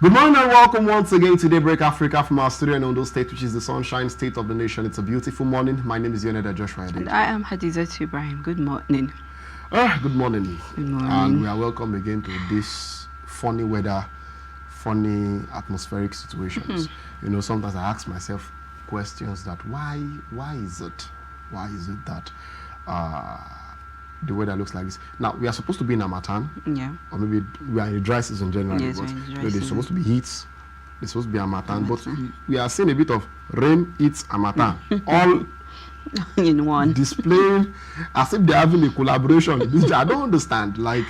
Good morning and welcome once again to Daybreak Africa from our studio in Ondo State, which is the sunshine state of the nation. It's a beautiful morning. My name is Ikhonede Joshua. And I am Hadiza Ibrahim. Good morning. Good morning. Good morning. And we are welcome again to this funny weather, funny atmospheric situations. You know, sometimes I ask myself questions that why is it that the weather looks like this? Now, we are supposed to be in Harmattan. Yeah. Or maybe we are in the dry season generally. Yes, but we're in the dry there's season. supposed to be heat. There's supposed to be Harmattan. But we are seeing a bit of rain, heat, Harmattan. All in one. displaying as if they're having a collaboration. This I don't understand. Like,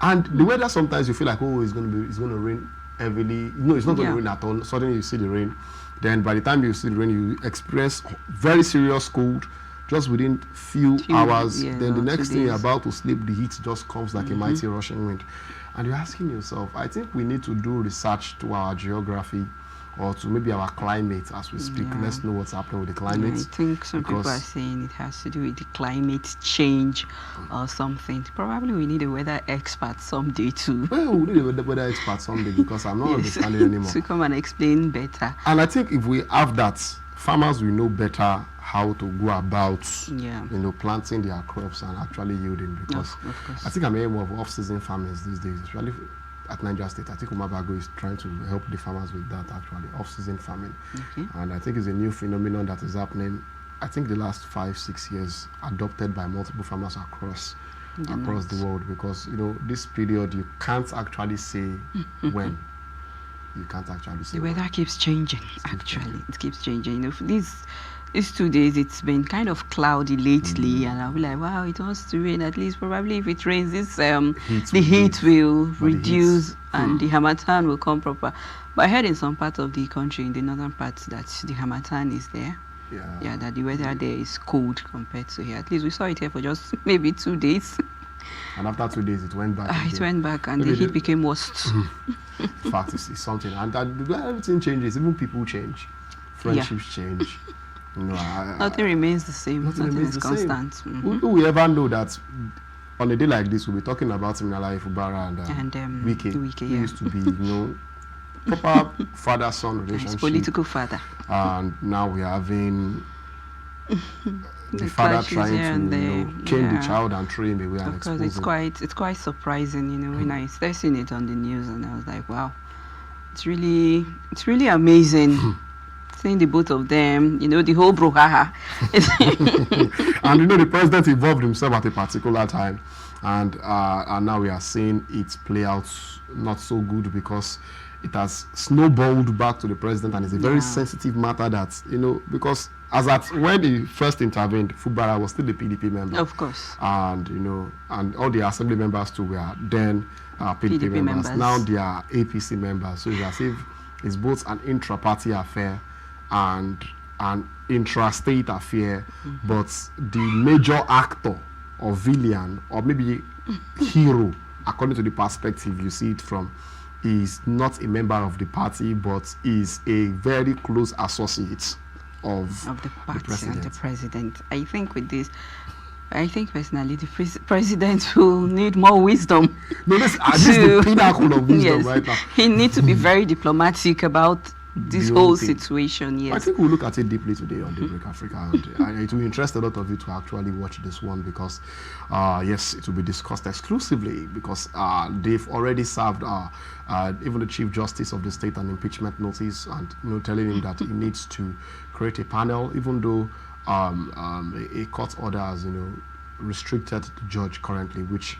and the weather sometimes you feel like, oh, it's going to rain heavily. No, it's not going to rain at all. Suddenly you see the rain. Then by the time you see the rain, you experience very serious cold. Just within few hours, then the next thing you're about to sleep, the heat just comes like a mighty rushing wind. And you're asking yourself, I think we need to do research to our geography or to maybe our climate as we speak. Let's know what's happening with the climate. I think some people are saying it has to do with the climate change or something. Probably we need a weather expert someday too. Well, we need a weather expert someday because I'm not understanding anymore. To come and explain better. And I think if we have that, farmers will know better how to go about, planting their crops and actually yielding. Because of course. I think I'm hearing more of off-season farming these days, especially at Niger State. I think Umabago is trying to help the farmers with that, actually, off-season farming. And I think it's a new phenomenon that is happening, I think the last 5-6 years, adopted by multiple farmers across the world. Because, you know, this period, you can't actually say when. You can't actually say the weather keeps changing, actually. It keeps changing. You know, for these 2 days, it's been kind of cloudy lately, and I'll be like, wow, it wants to rain. At least probably if it rains, the heat will reduce and the Harmattan will come proper. But I heard in some parts of the country, in the northern parts, that the Harmattan is there. Yeah, that the weather there is cold compared to here. At least we saw it here for just maybe 2 days. And after 2 days, it went back. It went back, and the heat became worse. In fact, it's something. And everything changes. Even people change. Friendships change. You know, nothing remains the same. Nothing is constant. Who will ever know that on a day like this, we'll be talking about Similala Fubara and Wike. Who used to be, you know, proper father-son relationship. His political father. And now we're having the father trying to cane the child and throw him away and expose him. It's quite surprising, you know, when I started seeing it on the news, and I was like, wow, it's really amazing. Seeing the both of them, you know, the whole brouhaha. And you know, the president involved himself at a particular time, and now we are seeing it play out not so good because it has snowballed back to the president, and it's a very sensitive matter that, you know, because as at when he first intervened, Fubara was still a PDP member. Of course. And, you know, and all the assembly members too were then PDP members. Now they are APC members. So it's as if it's both an intra-party affair and an intrastate affair, but the major actor or villain or maybe hero, according to the perspective you see it from, is not a member of the party, but is a very close associate of the party and the president. I think with this, personally, the president will need more wisdom. No, this is the pinnacle of wisdom right now. He needs to be very diplomatic about this whole situation. Yes, I think we'll look at it deeply today on Daybreak Africa, and it will interest a lot of you to actually watch this one because, yes, it will be discussed exclusively because they've already served even the Chief Justice of the state an impeachment notice, and, you know, telling him that he needs to create a panel, even though a court order has, you know, restricted the judge currently, which,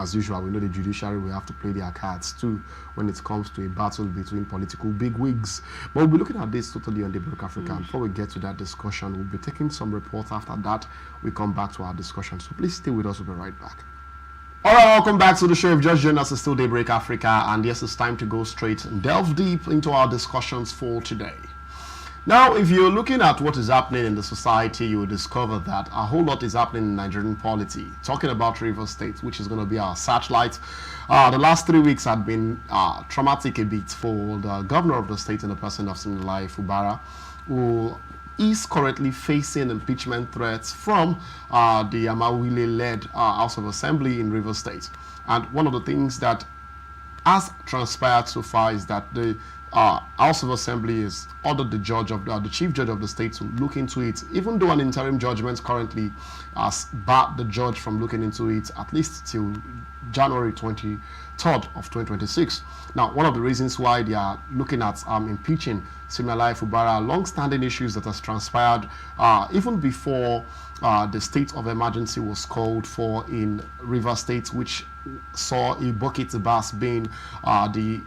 as usual, we know the judiciary will have to play their cards too when it comes to a battle between political bigwigs. But we'll be looking at this totally on Daybreak Africa. And before we get to that discussion, we'll be taking some reports. After that, we come back to our discussion. So please stay with us. We'll be right back. All right, welcome back to the show. If just joined us, it's still Daybreak Africa. And yes, it's time to go straight and delve deep into our discussions for today. Now, if you're looking at what is happening in the society, you will discover that a whole lot is happening in Nigerian polity. Talking about Rivers State, which is going to be our satellite. The last 3 weeks had been traumatic a bit for the governor of the state in the person of Similala Fubara, who is currently facing impeachment threats from the Amawile-led House of Assembly in Rivers State. And one of the things that has transpired so far is that the House of Assembly has ordered the chief judge of the state to look into it, even though an interim judgment currently has barred the judge from looking into it at least till January 23rd of 2026. Now, one of the reasons why they are looking at impeaching Siminalayi Fubara, long-standing issues that has transpired even before the state of emergency was called for in Rivers State, which saw a bucket Abbas being the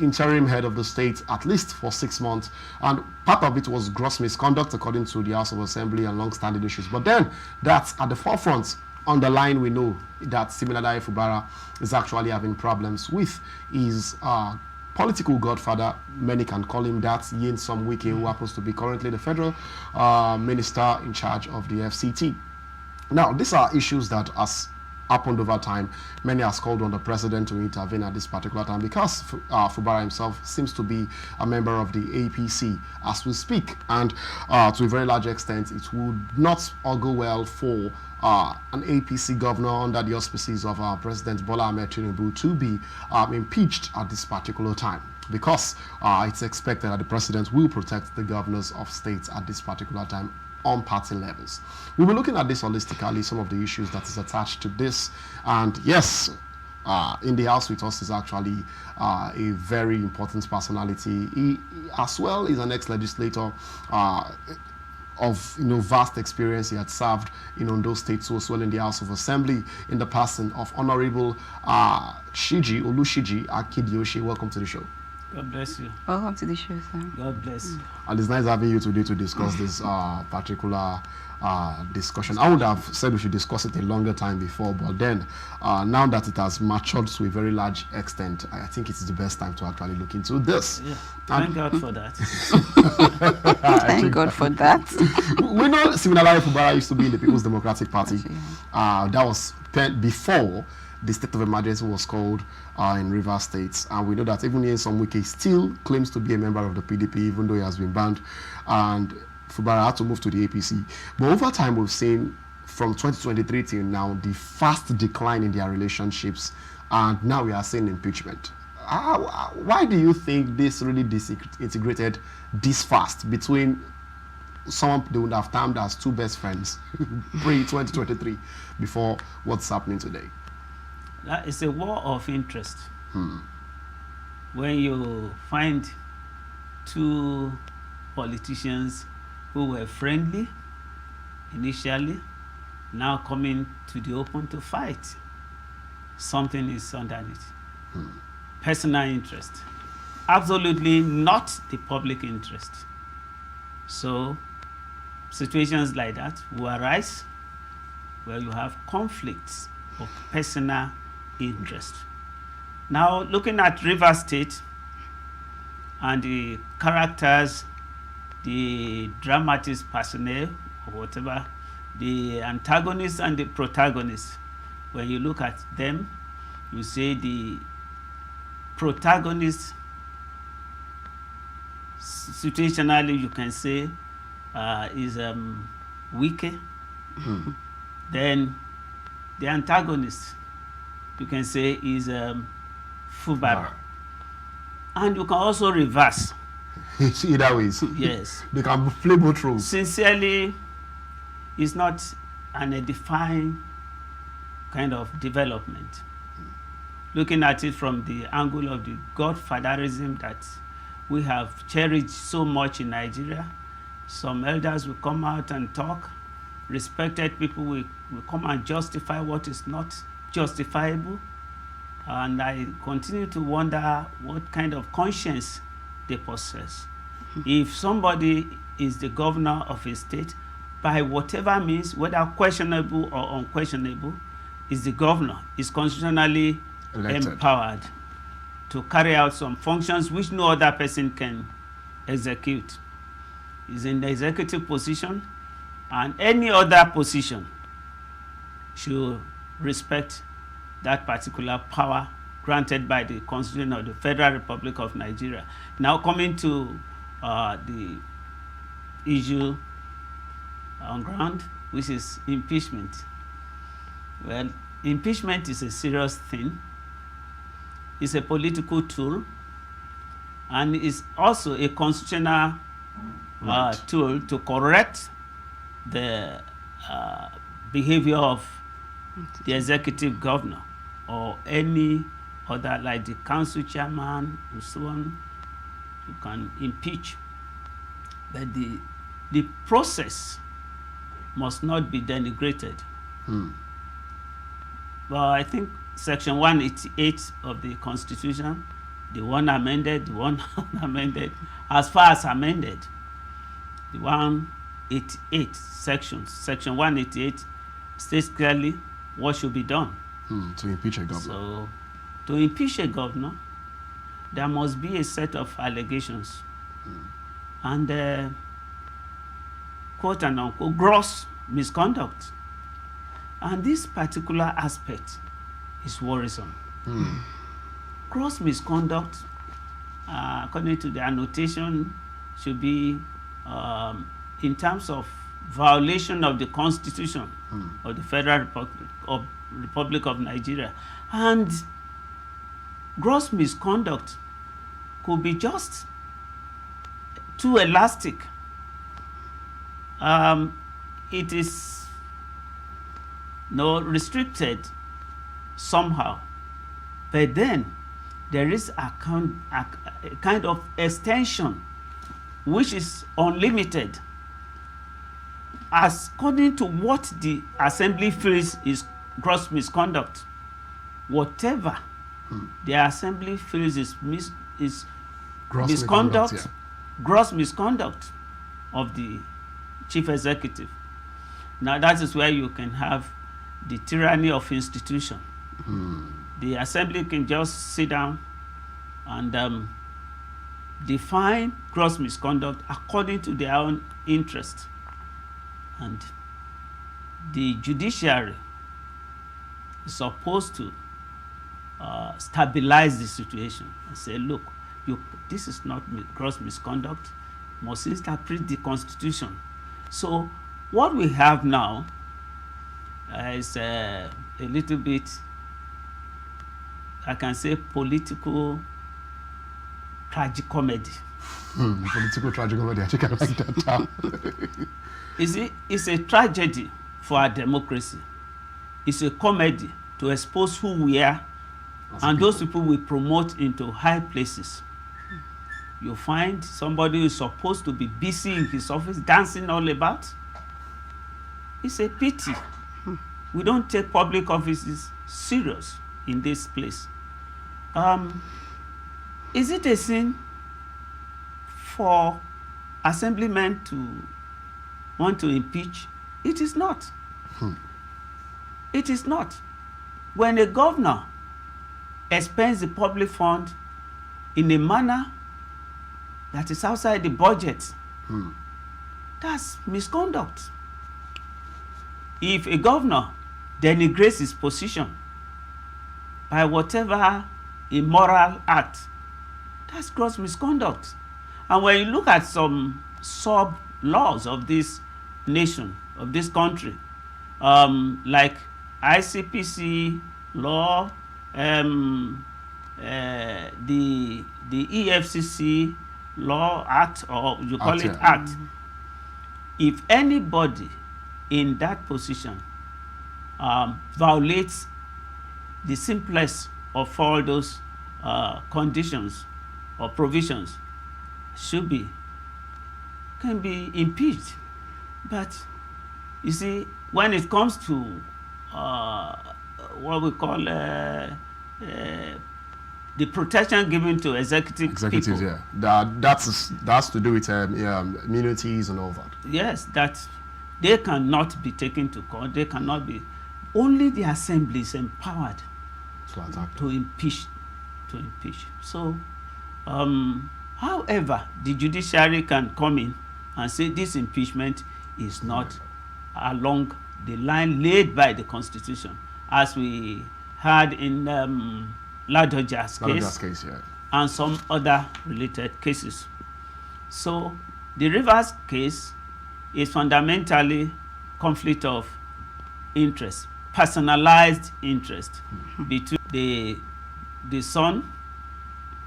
interim head of the state at least for 6 months, and part of it was gross misconduct according to the House of Assembly and long-standing issues. But then that's at the forefront. On the line, we know that Siminalayi Fubara is actually having problems with his political godfather, many can call him that, Nyesom Wike, who happens to be currently the federal minister in charge of the FCT. Now, these are issues that has happened over time. Many has called on the president to intervene at this particular time because Fubara himself seems to be a member of the APC as we speak, and to a very large extent, it would not all go well for an APC governor under the auspices of President Bola Ahmed Tinubu to be impeached at this particular time, because it's expected that the president will protect the governors of states at this particular time on party levels. We'll be looking at this holistically, some of the issues that is attached to this. And yes, in the house with us is actually a very important personality. He as well is an ex-legislator of vast experience. He had served in Ondo State, so as well in the House of Assembly, in the person of Honorable Olusiji Akindiose. Welcome to the show. God bless you. Welcome to the show, sir. God bless you. And it's nice having you today to discuss this particular discussion. I would have said we should discuss it a longer time before, but then now that it has matured to a very large extent, I think it's the best time to actually look into this. Yeah. Thank God for that. Thank God for that. We know Siminalayi Fubara used to be in the People's Democratic Party. That was before the state of emergency was called in Rivers State, and we know that even Nyesom Wike still claims to be a member of the PDP, even though he has been banned, and Fubara had to move to the APC. But over time, we've seen from 2023 till now the fast decline in their relationships, and now we are seeing impeachment. Why do you think this really disintegrated this fast between someone they would have termed as two best friends pre-2023 before what's happening today? That is a war of interest. When you find two politicians who were friendly initially, now coming to the open to fight, something is underneath. Personal interest. Absolutely not the public interest. So situations like that will arise where you have conflicts of personal interest. Now, looking at Rivers State and the characters, the dramatis personnel, or whatever, the antagonists and the protagonists, when you look at them, you say the protagonist, situationally, you can say, is Wike. Then the antagonist, you can say, is Fubara. And you can also reverse. It's either ways. Yes. They can play both roles. Sincerely, it's not an defined kind of development. Looking at it from the angle of the godfatherism that we have cherished so much in Nigeria, some elders will come out and talk. Respected people will come and justify what is not justifiable. And I continue to wonder what kind of conscience they possess. If somebody is the governor of a state, by whatever means, whether questionable or unquestionable, is the governor, is constitutionally empowered to carry out some functions which no other person can execute. Is in the executive position, and any other position should respect that particular power granted by the Constitution of the Federal Republic of Nigeria. Now coming to the issue on ground, which is impeachment. Well, impeachment is a serious thing. is a political tool, and is also a constitutional tool to correct the behavior of the executive governor or any other, like the council chairman and so on. You can impeach, but the process must not be denigrated. Well, I think Section 188 of the Constitution, the one amended, the one unamended, as far as amended, the 188 Section 188 states clearly what should be done. To impeach a governor. So, to impeach a governor, there must be a set of allegations and quote and unquote gross misconduct. And this particular aspect is worrisome. Gross misconduct, according to the annotation, should be in terms of violation of the Constitution of the Federal Republic of Nigeria. And gross misconduct could be just too elastic. It is restricted somehow, but then there is a kind of extension which is unlimited, according to what the assembly feels is gross misconduct. Whatever the assembly feels is Gross misconduct, yeah. gross misconduct of the chief executive. Now that is where you can have the tyranny of institution. The assembly can just sit down and define gross misconduct according to their own interest. And the judiciary is supposed to stabilize the situation and say, look, this is not gross misconduct, must interpret the Constitution. So what we have now is a little bit, I can say, political tragicomedy. Political tragicomedy, I think I like that term. It's a tragedy for our democracy. It's a comedy to expose who we are, and those people we promote into high places. You find somebody who is supposed to be busy in his office, dancing all about. It's a pity. We don't take public offices serious in this place. Is it a sin for assemblymen to want to impeach? It is not. It is not. When a governor expends the public fund in a manner that is outside the budget, that's misconduct. If a governor denigrates his position by whatever immoral act, that's gross misconduct. And when you look at some sub-laws of this nation, of this country, like ICPC law, the EFCC law act, or you call it act, if anybody in that position violates the simplest of all those conditions or provisions, can be impeached. But you see, when it comes to what we call the protection given to executives, people, yeah, that's to do with immunities and all that. Yes, that they cannot be taken to court. They cannot be. Only the assembly is empowered to impeach. So, however, the judiciary can come in and say this impeachment is not along the line laid by the Constitution, as we had in Ladoja's case, and some other related cases. So the Rivers case is fundamentally conflict of interest, personalized interest between the the Son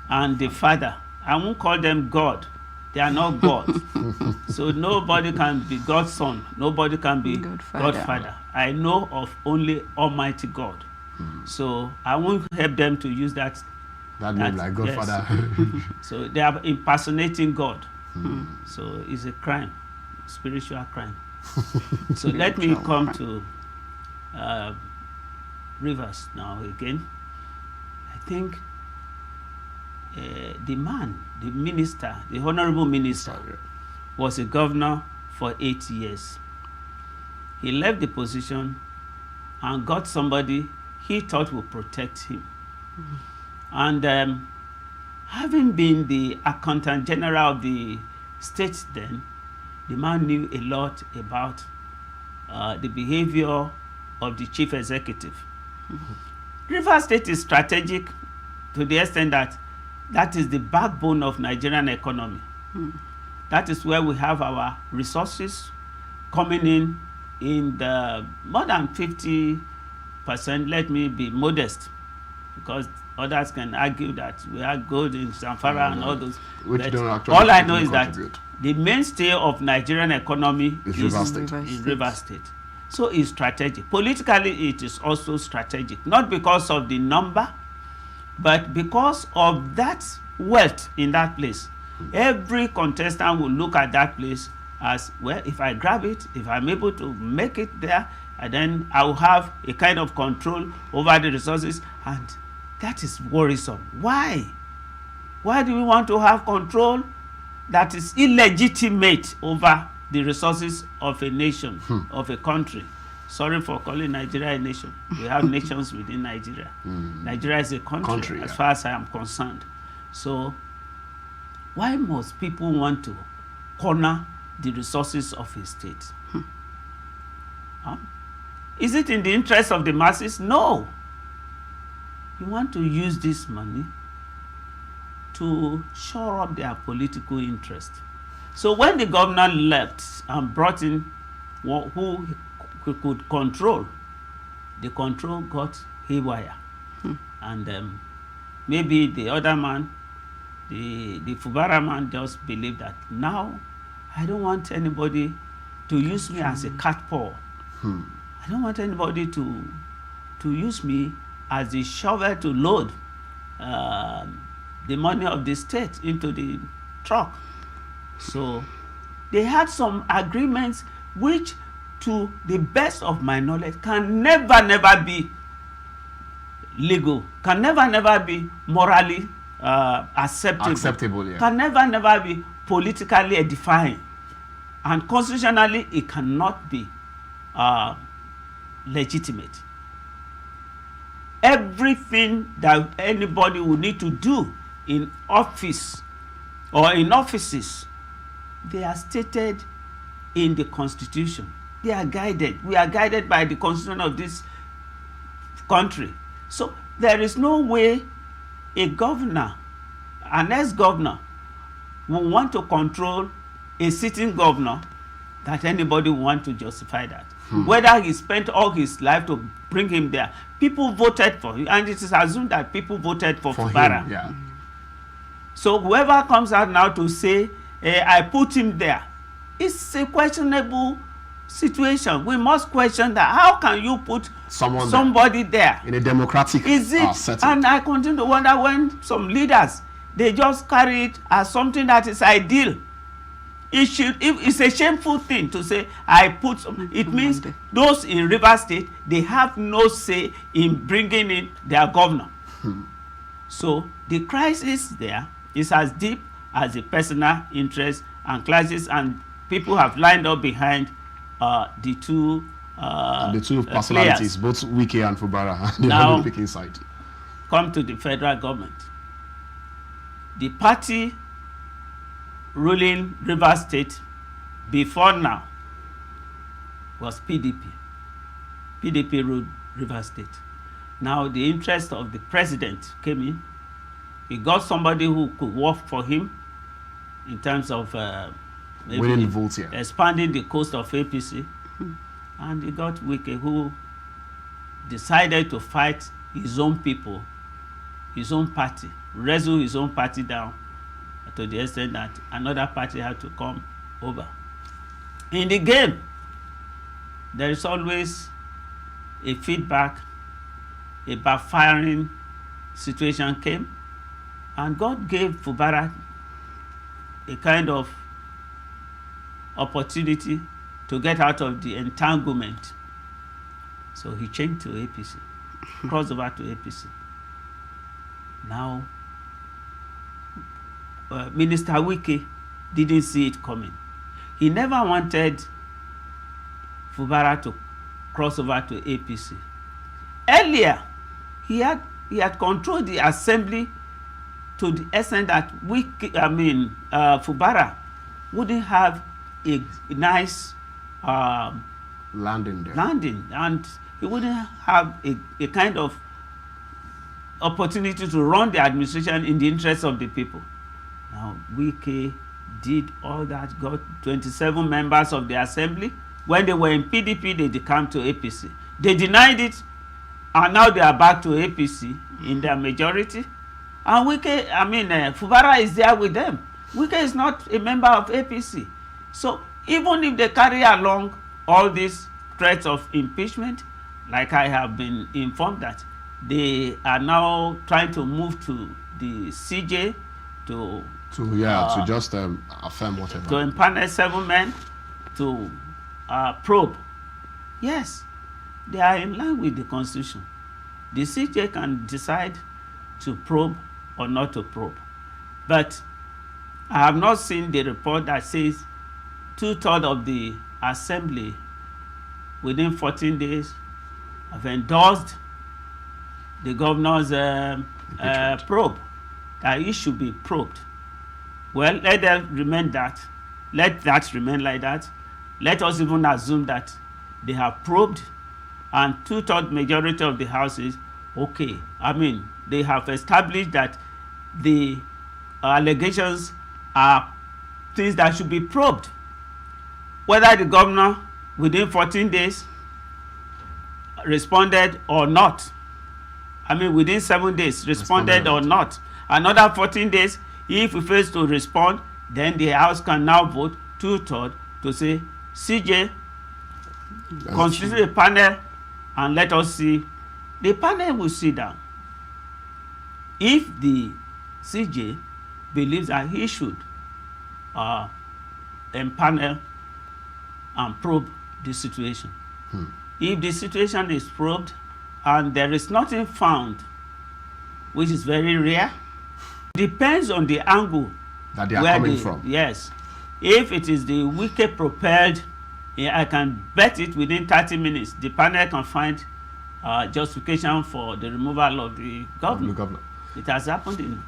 and the Father. I won't call them God. They are not God. So nobody can be God's Son. Nobody can be Godfather. I know of only Almighty God. So I won't help them to use that name like Godfather. Yes. So they are impersonating God. So it's a crime, spiritual crime. So let me come to Rivers now again. I think the minister, the honorable minister, was a governor for 8 years. He left the position and got somebody he thought would protect him. And having been the accountant general of the state then, the man knew a lot about the behavior of the chief executive. Rivers State is strategic to the extent that that is the backbone of Nigerian economy. That is where we have our resources coming in the more than 50%. Let me be modest, because others can argue that we have gold in Zamfara and all those. Which don't actually all I know is that contribute. the mainstay of Nigerian economy is River State. So it's strategic. Politically, it is also strategic, not because of the number, but because of that wealth in that place. Every contestant will look at that place as, well, if I grab it, if I'm able to make it there, and then I will have a kind of control over the resources, and that is worrisome. Why? Why do we want to have control that is illegitimate over the resources of a nation, of a country? Sorry for calling Nigeria a nation. We have nations within Nigeria. Nigeria is a country as far as I am concerned. So why must people want to corner the resources of a state? Is it in the interest of the masses? No. You want to use this money to shore up their political interest. So when the governor left and brought in who could control, the control got haywire. And maybe the other man, the Fubara man, just believed that now I don't want anybody to use me as a cat paw. I don't want anybody to use me as a shovel to load the money of the state into the truck. So they had some agreements which, to the best of my knowledge, can never be legal, can never be morally acceptable, can never be politically edifying, and constitutionally it cannot be legitimate. Everything that anybody would need to do in office or in offices, they are stated in the Constitution. They are guided. We are guided by the Constitution of this country. So there is no way a governor, an ex-governor, will want to control a sitting governor, that anybody will want to justify that. Whether he spent all his life to bring him there. People voted for him, and it is assumed that people voted for Fubara. So whoever comes out now to say, I put him there, it's a questionable situation. We must question that. How can you put somebody there in a democratic setting? And I continue to wonder when some leaders, they just carry it as something that is ideal. It's a shameful thing to say, I put some. It means those in Rivers State, they have no say in bringing in their governor. So the crisis there is as deep as the personal interest and classes, and people have lined up behind the two personalities, both Wike and Fubara. They now have the picking side. Come to the federal government. The party ruling Rivers State before now was PDP. PDP ruled Rivers State. Now the interest of the president came in. He got somebody who could work for him in terms of winning votes here, expanding the coast of APC. And he got Wike, who decided to fight his own people his own party, wrestle his own party down to the extent that another party had to come over. In the game, there is always a feedback, a backfiring situation came, and God gave Fubara a kind of opportunity to get out of the entanglement. So he changed to APC, crossed over to APC. Now, Minister Wike didn't see it coming. He never wanted Fubara to cross over to APC. Earlier, he had controlled the assembly to the extent that Fubara wouldn't have a nice landing there. And he wouldn't have a kind of opportunity to run the administration in the interest of the people. Now, Wike did all that, got 27 members of the assembly. When they were in PDP, they came to APC. They denied it, and now they are back to APC in their majority. And Wike, Fubara is there with them. Wike is not a member of APC. So even if they carry along all these threats of impeachment, like I have been informed that they are now trying to move to the CJ to just affirm whatever. To impanel 7 men to probe. Yes, they are in line with the Constitution. The CJ can decide to probe or not to probe. But I have not seen the report that says 2/3 of the assembly within 14 days have endorsed the governor's probe, that it should be probed. Well, let them remain that. Let that remain like that. Let us even assume that they have probed and 2/3 majority of the House is okay. They have established that the allegations are things that should be probed. Whether the governor within 14 days responded or not, within 7 days responded or not, another 14 days, if he fails to respond, then the House can now vote 2/3 to say, CJ, constitute a panel and let us see. The panel will sit down. If the CJ believes that he should empanel and probe the situation. If the situation is probed and there is nothing found, which is very rare, depends on the angle that they are coming from. Yes. If it is the Wike propelled, I can bet it within 30 minutes, the panel can find justification for the removal of the governor. It has happened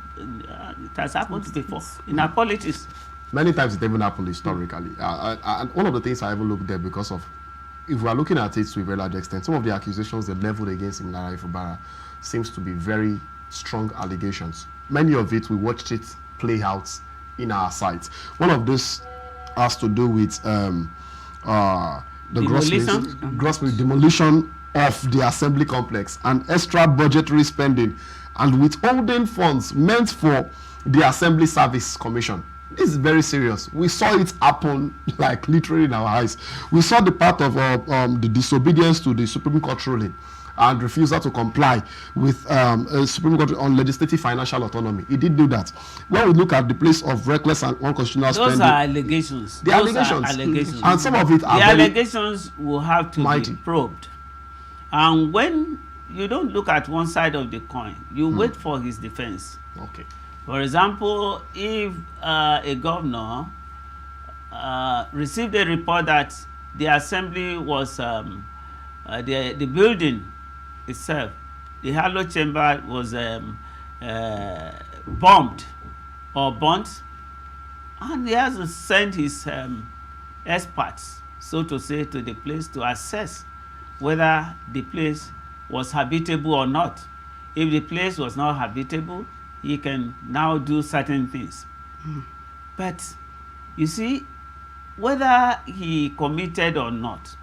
before in our politics. Many times it even happened historically. And one of the things I even looked there because of, if we are looking at it to a very large extent, some of the accusations they leveled against Ibrahim Fubara seems to be very strong allegations. Many of it, we watched it play out in our sight. One of this has to do with the gross demolition of the assembly complex and extra budgetary spending and withholding funds meant for the Assembly Service Commission. This is very serious. We saw it happen like literally in our eyes. We saw the part of the disobedience to the Supreme Court ruling and refusal to comply with Supreme Court on legislative financial autonomy. He did do that. When we look at the place of reckless and unconstitutional spending, those are allegations. The allegations. And some of it are the allegations will have to mighty. Be probed. And when you don't look at one side of the coin, you wait for his defense. Okay. For example, if a governor received a report that the assembly was the building itself, the Harlow chamber was bombed or burnt, and he has to send his experts, so to say, to the place to assess whether the place was habitable or not. If the place was not habitable, he can now do certain things. But you see, whether he committed or not,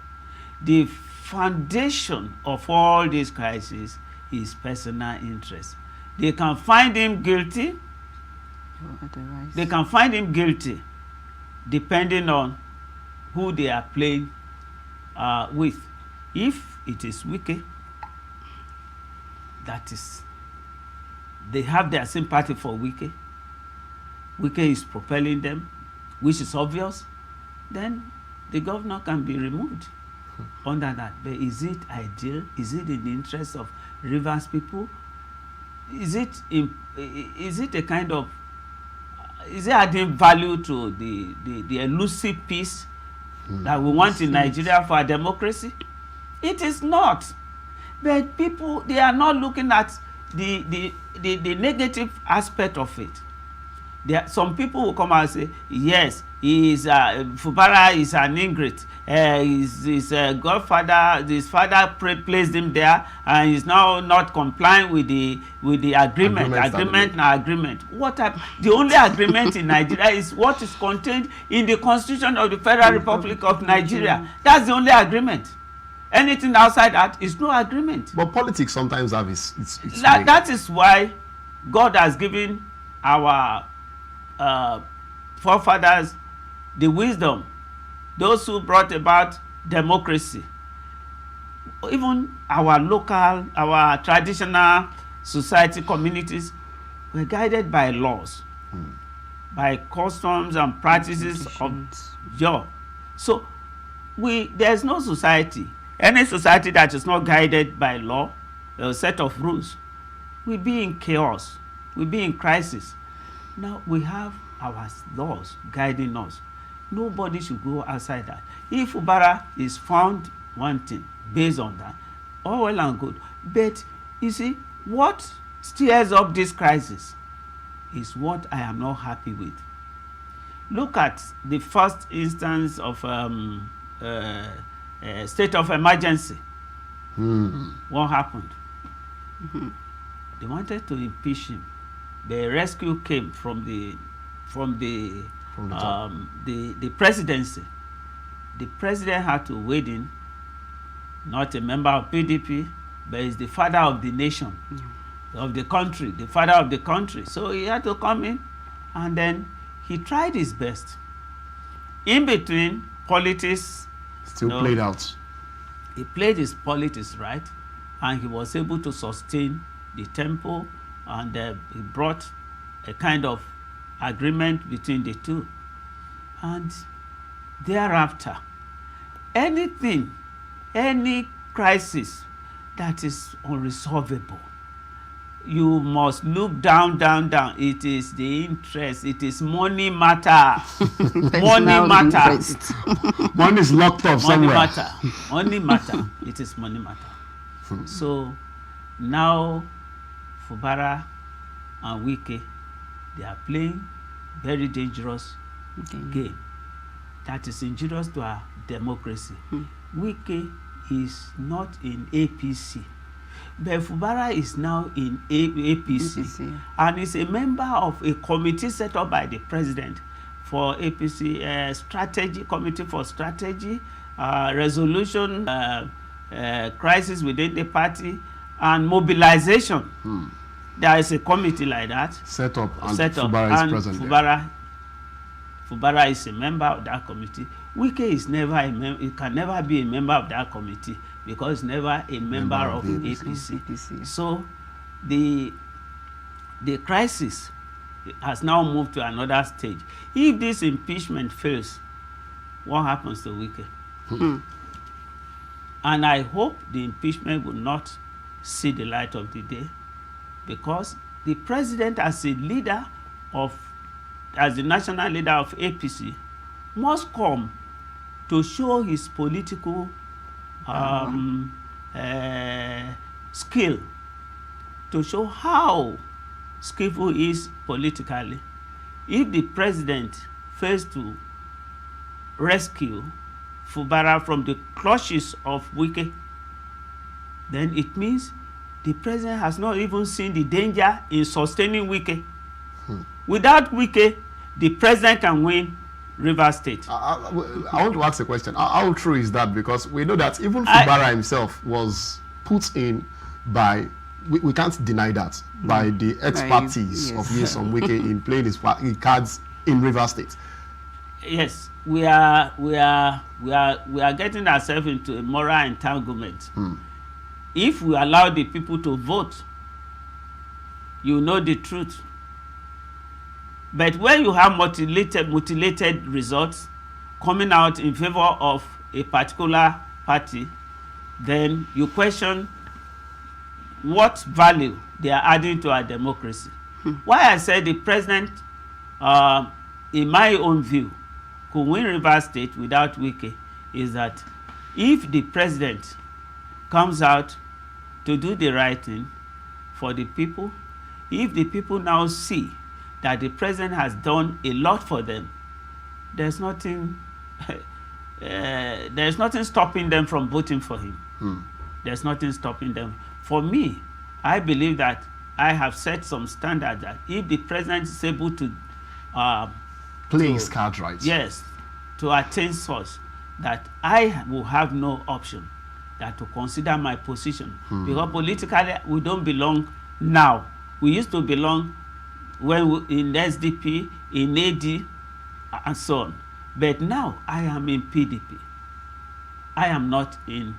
the foundation of all these crises is personal interest. They can find him guilty. They can find him guilty depending on who they are playing with. If it is Wike, that is, they have their sympathy for Wike. Wike is propelling them, which is obvious. Then the governor can be removed under that. But is it ideal? Is it in the interest of Rivers people? Is it a kind of, is it adding value to the elusive peace that we want in Nigeria for our democracy? It is not. But people, they are not looking at the negative aspect of it. Some people will come and say, yes, Fubara is an ingrate. His godfather, his father placed him there, and he's now not complying with the agreement. Agreement. The only agreement in Nigeria is what is contained in the Constitution of the Federal Republic of Nigeria. That's the only agreement. Anything outside that is no agreement. But politics sometimes have its that is why God has given our forefathers the wisdom, those who brought about democracy. Even our local, our traditional society communities were guided by laws, by customs and practices of law. So there's no society, any society that is not guided by law, a set of rules, will be in chaos, will be in crisis. Now we have our laws guiding us. Nobody should go outside that. If Fubara is found wanting based on that, all well and good. But you see, what stirs up this crisis is what I am not happy with. Look at the first instance of state of emergency. What happened? They wanted to impeach him. The rescue came from the presidency. The president had to wade in, not a member of PDP, but is the father of the nation, of the country, the father of the country. So he had to come in, and then he tried his best. In between, politics still played out. He played his politics right, and he was able to sustain the tempo, and he brought a kind of agreement between the two. And thereafter, any crisis that is unresolvable, you must look down. It is the interest. It is money matter. Money matter. Money is locked up somewhere. Money matter. It is money matter. So now Fubara and Wike, they are playing very dangerous game that is injurious to our democracy. Wike is not in APC, but Fubara is now in APC, and is a member of a committee set up by the president for APC, strategy committee for strategy, resolution, crisis within the party, and mobilization. There is a committee like that set up, and Fubara is present. Fubara is a member of that committee. Wike is never a member. He can never be a member of that committee because never a member of APC. So the crisis has now moved to another stage. If this impeachment fails, what happens to Wike? And I hope the impeachment will not see the light of the day, because the president, as a leader as the national leader of APC, must come to show his political skill, to show how skillful he is politically. If the president fails to rescue Fubara from the clutches of Wike, then it means the president has not even seen the danger in sustaining Wike. Without Wike, the president can win Rivers State. I want to ask a question. How true is that? Because we know that even Fubara himself was put in by we can't deny that by the expertise of Nyesom Wike in playing his cards in Rivers State. Yes, we are getting ourselves into a moral entanglement. If we allow the people to vote, you know the truth. But when you have mutilated results coming out in favor of a particular party, then you question what value they are adding to our democracy. Why I said the president, in my own view, could win Rivers State without Wike is that if the president comes out to do the right thing for the people, if the people now see that the president has done a lot for them, there's nothing stopping them from voting for him. There's nothing stopping them. For me, I believe that I have set some standards that if the president is able to play his card right, yes, to attain such, that I will have no option that to consider my position. Because politically we don't belong now. We used to belong when in SDP, in AD, and so on. But now I am in PDP. I am not in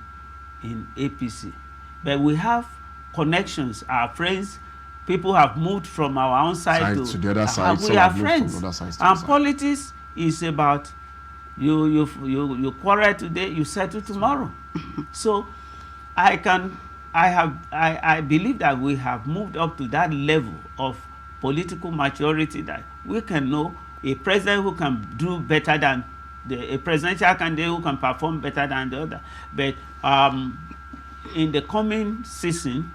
APC. But we have connections, our friends, people have moved from our own side to the other side. We are friends. And politics is about you quarrel today, you settle tomorrow. So I believe that we have moved up to that level of political maturity that we can know a president who can do better than a presidential candidate who can perform better than the other. But in the coming season,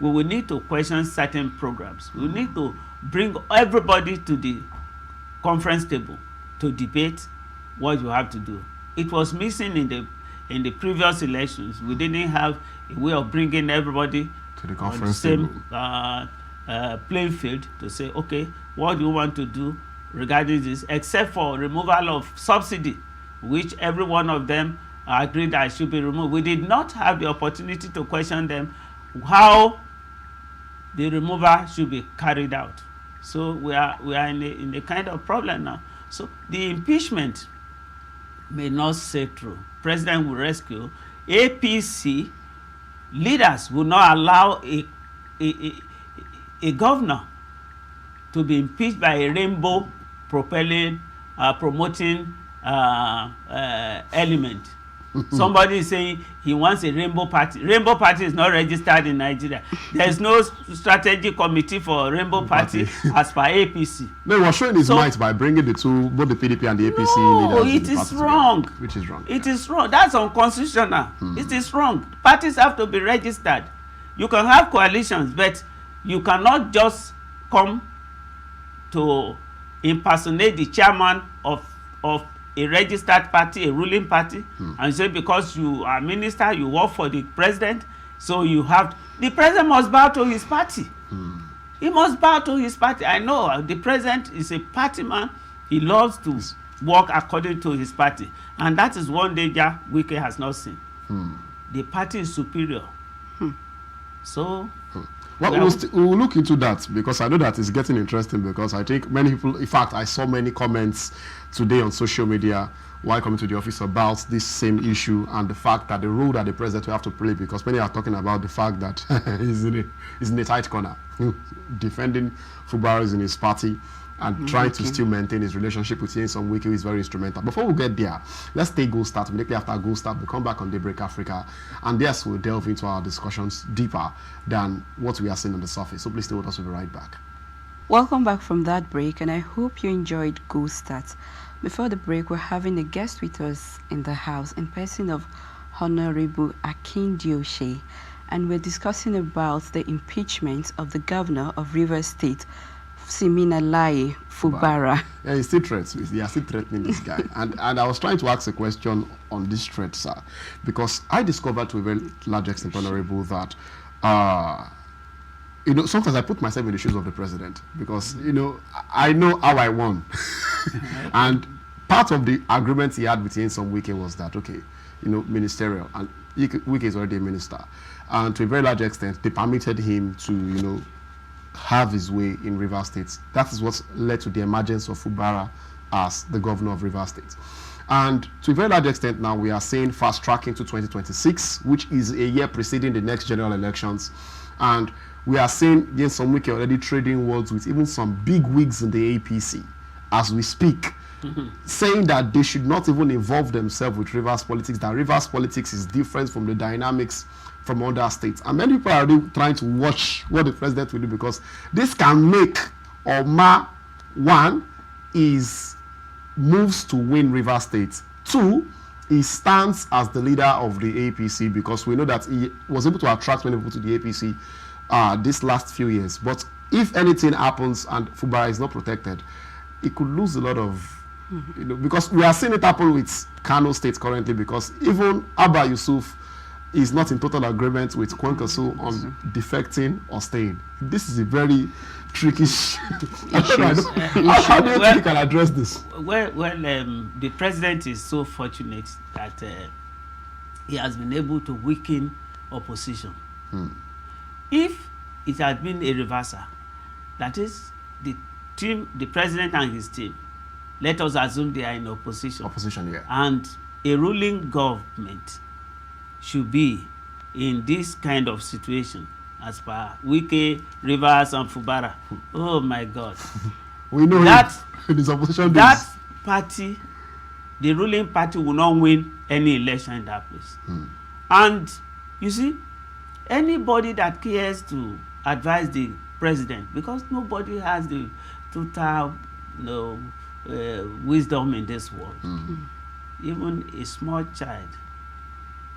we will need to question certain programs. We need to bring everybody to the conference table to debate what you have to do. It was missing in the previous elections. We didn't have a way of bringing everybody to the conference table. Playing field to say, okay, what do you want to do regarding this, except for removal of subsidy, which every one of them agreed that should be removed. We did not have the opportunity to question them how the removal should be carried out. So we are in a kind of problem now. So the impeachment may not say true. President will rescue. APC leaders will not allow a governor to be impeached by a rainbow promoting element. Somebody is saying he wants a rainbow party. Rainbow party is not registered in Nigeria. There is no strategic committee for rainbow party as per APC. No, he was showing his might by bringing both the PDP and the APC leaders. No, it is wrong. Together, which is wrong. It is wrong. That's unconstitutional. It is wrong. Parties have to be registered. You can have coalitions, but you cannot just come to impersonate the chairman of a registered party, a ruling party, and say because you are minister, you work for the president, so you have the president must bow to his party. He must bow to his party. I know the president is a party man. He loves to work according to his party, and that is one danger Wike has not seen. The party is superior. So. Well, we'll look into that, because I know that it's getting interesting, because I think many people, in fact, I saw many comments today on social media while coming to the office about this same issue and the fact that the role that the president will have to play, because many are talking about the fact that he's in a tight corner. Defending Fubara is in his party and trying to still maintain his relationship with Nyesom Wike is very instrumental. Before we get there, let's take Gold Start. Immediately after Gold Start, we'll come back on Daybreak Africa, and yes, we'll delve into our discussions deeper than what we are seeing on the surface. So please stay with us. We'll be right back. Welcome back from that break, and I hope you enjoyed Gold Start. Before the break, we're having a guest with us in the house in person of Honorable Akindiose, and we're discussing about the impeachment of the governor of Rivers State, Siminalayi Fubara. Yeah, he's still they are still threatening this guy. and I was trying to ask a question on this threat, sir, because I discovered to a very large extent, Honorable, that sometimes I put myself in the shoes of the president, because I know how I won. And part of the agreement he had with Nyesom Wike was that, okay, ministerial, and Wike is already a minister, and to a very large extent, they permitted him to, you know, have his way in Rivers State. That is what led to the emergence of Fubara as the governor of Rivers State. And to a very large extent now, we are seeing fast tracking to 2026, which is a year preceding the next general elections. And we are seeing Nyesom Wike already trading words with even some big wigs in the APC as we speak, saying that they should not even involve themselves with Rivers politics, that Rivers politics is different from the dynamics from other states. And many people are already trying to watch what the president will do, because this can make or mar, one, is moves to win Rivers State. Two, he stands as the leader of the APC, because we know that he was able to attract many people to the APC this last few years. But if anything happens and Fubara is not protected, he could lose a lot of, you know, because we are seeing it happen with Kano State currently, because even Abba Yusuf is not in total agreement with Kwankwaso on defecting or staying. This is a very tricky how do you think you can address this? Well, the president is so fortunate that he has been able to weaken opposition. If it had been a reversal, that is the team, the president and his team, let us assume they are in opposition. Opposition, yeah. And a ruling government should be in this kind of situation, as per Wike, Rivers, and Fubara. Oh my God! We know that in his opposition that party, the ruling party, will not win any election in that place. And you see, anybody that cares to advise the president, because nobody has the total, wisdom in this world. Even a small child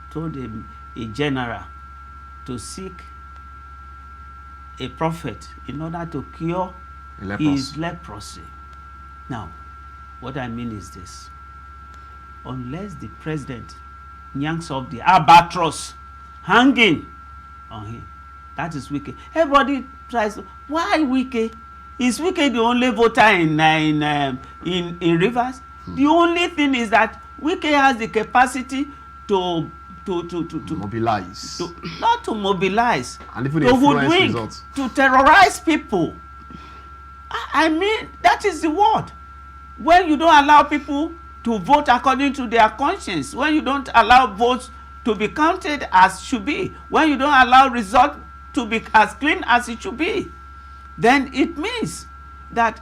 told a general to seek a prophet in order to cure his leprosy. Now, what I mean is this: unless the president yanks off the albatross hanging on him, that is Wike. Everybody tries to, why Wike? Is Wike the only voter in Rivers? The only thing is that Wike has the capacity to mobilize, not to mobilize, and even to hoodwink, to terrorize people. I mean, that is the word. When you don't allow people to vote according to their conscience, when you don't allow votes to be counted as should be, when you don't allow results to be as clean as it should be, then it means that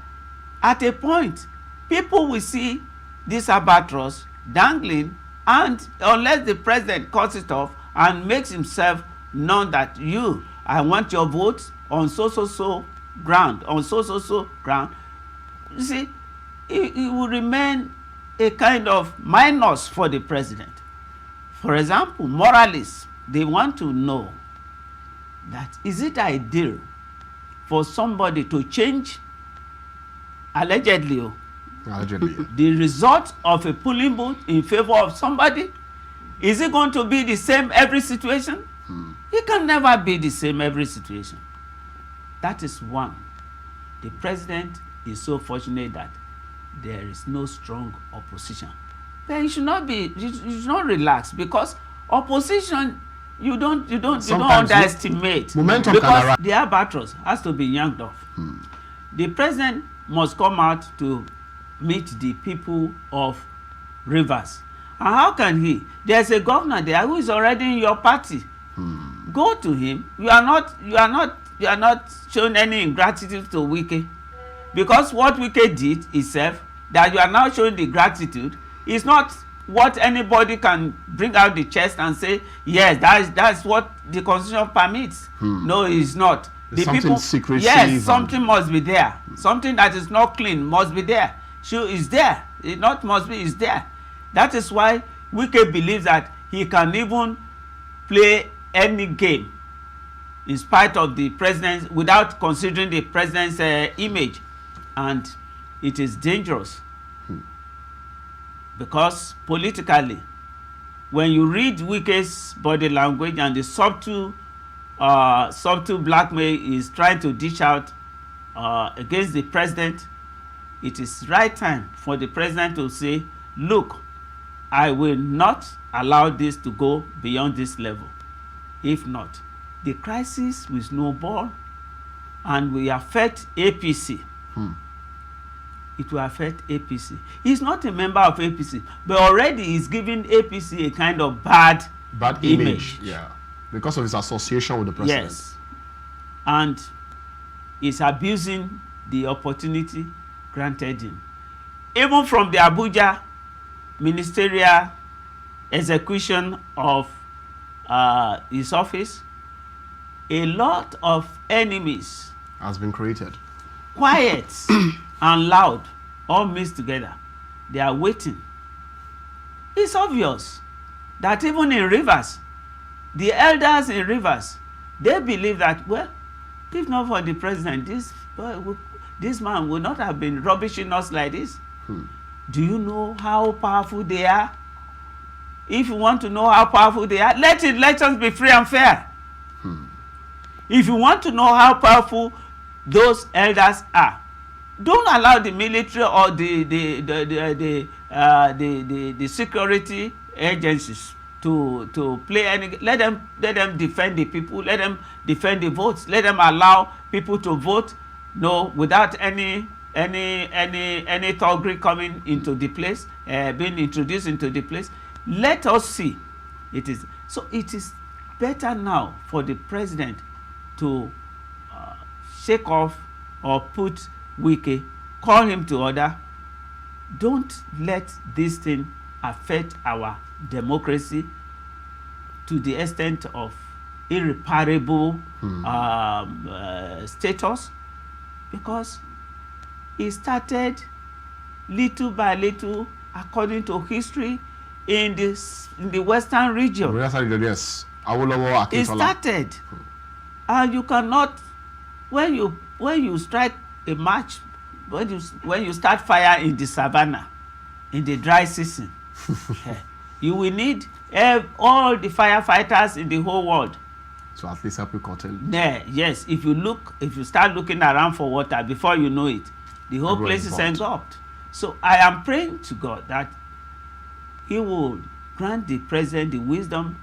at a point people will see this albatross dangling, and unless the president cuts it off and makes himself known that I want your vote on so ground, on so ground, you see, it will remain a kind of minus for the president. For example, moralists, they want to know that is it ideal for somebody to change, allegedly, the result of a polling booth in favor of somebody? Is it going to be the same every situation? It can never be the same every situation. That is one. The president is so fortunate that there is no strong opposition. But you should not relax, because opposition, you don't underestimate. Momentum because the albatross has to be yanked off. The president must come out to meet the people of Rivers. And how can he? There's a governor there who is already in your party. Go to him. You are not showing any ingratitude to Wike, because what Wike did itself, that you are now showing the gratitude, is not what anybody can bring out the chest and say, yes, that's what the constitution permits. No, it's not. The people, secrecy, yes, something must be there. Something that is not clean must be there. Is there. It not must be, is there. That is why Wike believes that he can even play any game in spite of the president, without considering the president's image. And it is dangerous. Because politically, when you read Wike's body language and the subtle blackmail is trying to dish out against the president, it is right time for the president to say, look, I will not allow this to go beyond this level. If not, the crisis will snowball and will affect APC. It will affect APC. He's not a member of APC, but already he's giving APC a kind of bad image. Yeah, because of his association with the president. Yes, and he's abusing the opportunity granted him. Even from the Abuja ministerial execution of his office, a lot of enemies has been created. Quiet and loud, all mixed together. They are waiting. It's obvious that even in Rivers, the elders in Rivers, they believe that, well, if not for the president, this man would not have been rubbishing us like this. Do you know how powerful they are? If you want to know how powerful they are, let elections be free and fair. If you want to know how powerful those elders are, don't allow the military or the security agencies to play any. Let them defend the people. Let them defend the votes. Let them allow people to vote. No, without any thuggery coming into the place, being introduced into the place. Let us see. It is better now for the president to shake off or put Wike, call him to order. Don't let this thing affect our democracy to the extent of irreparable status, because it started little by little, according to history, in the western region. Yes, it started, and you cannot, when you strike a match, when you start fire in the savannah, in the dry season, you will need all the firefighters in the whole world. So at least help you curtail. Yes, if you start looking around for water, before you know it, the whole place is engulfed. So I am praying to God that He will grant the president the wisdom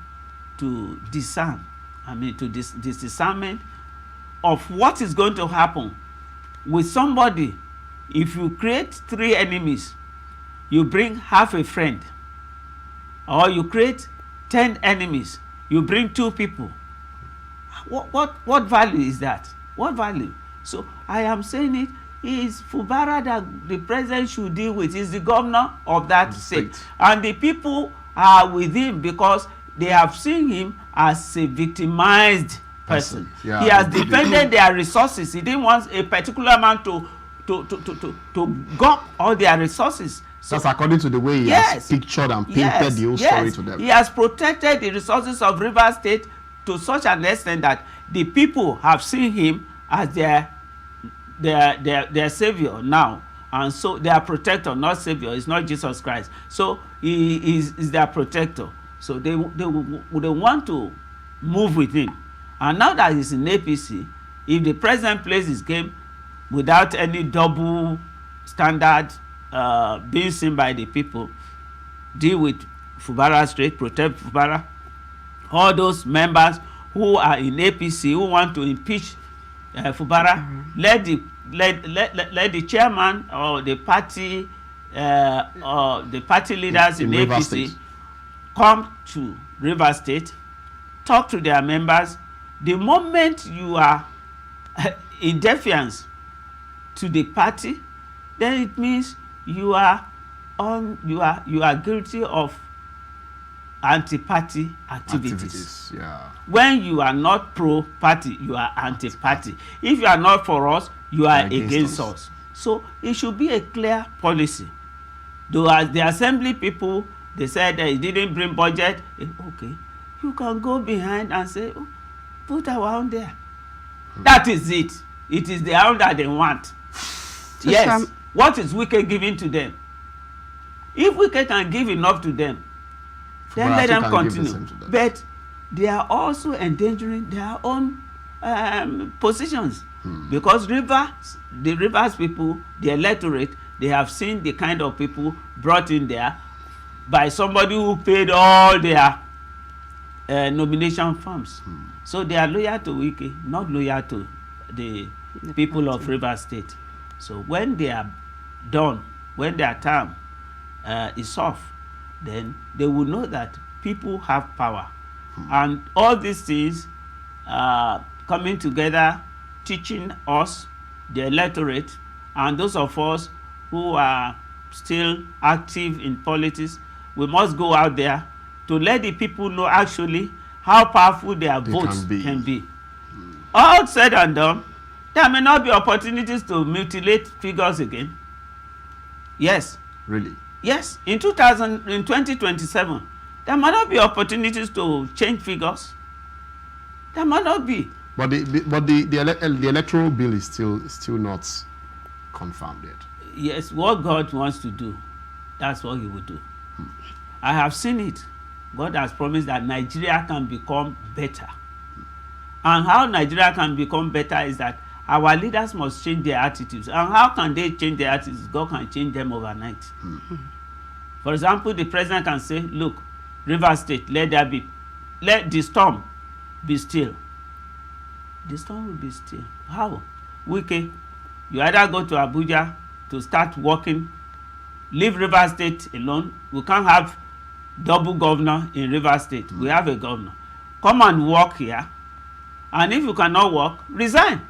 to discern, this discernment of what is going to happen with somebody. If you create 3 enemies, you bring half a friend, or you create 10 enemies, you bring 2 people. What value is that? What value? So I am saying it is Fubara that the president should deal with. He's the governor of that state, and the people are with him because they have seen him as a victimized person. Yeah. He has defended their resources. He didn't want a particular man to gulp all their resources. So, that's according to the way he has pictured and painted the whole story to them. He has protected the resources of Rivers State to such an extent that the people have seen him as their savior now, and so their protector, not savior. It's not Jesus Christ. So he is their protector. So they want to move with him. And now that he's in APC, if the president plays his game without any double standard being seen by the people, deal with Fubara straight, protect Fubara. All those members who are in APC who want to impeach Fubara, let the chairman or the party leaders in APC come to Rivers State, talk to their members. The moment you are in defiance to the party, then it means you are guilty of anti-party activities. Yeah. When you are not pro-party, you are anti-party. If you are not for us, you are against us. So it should be a clear policy. Though as the assembly people, they said they didn't bring budget. Okay, you can go behind and say, oh, put our own there. That is it. It is the own that they want. So yes. What is Wike giving to them? If Wike can give enough to them, then let them continue. But they are also endangering their own positions. Because the Rivers people, the electorate, they have seen the kind of people brought in there by somebody who paid all their nomination forms. So they are loyal to Wike, not loyal to the people of Rivers State. So when they are done, when their term is off, then they will know that people have power. And all these things coming together, teaching us, the electorate, and those of us who are still active in politics, we must go out there to let the people know actually how powerful their votes can be. All said and done, there may not be opportunities to mutilate figures again. Yes. Really? Yes. In 2027, there might not be opportunities to change figures. There might not be. But the electoral bill is still not confirmed yet. Yes, what God wants to do, that's what he will do. I have seen it. God has promised that Nigeria can become better. And how Nigeria can become better is that our leaders must change their attitudes. And how can they change their attitudes? God can change them overnight. For example, the president can say, look, Rivers State, let the storm be still. The storm will be still. How? Wike, you either go to Abuja to start working, leave Rivers State alone. We can't have double governor in Rivers State. We have a governor. Come and work here. And if you cannot work, resign.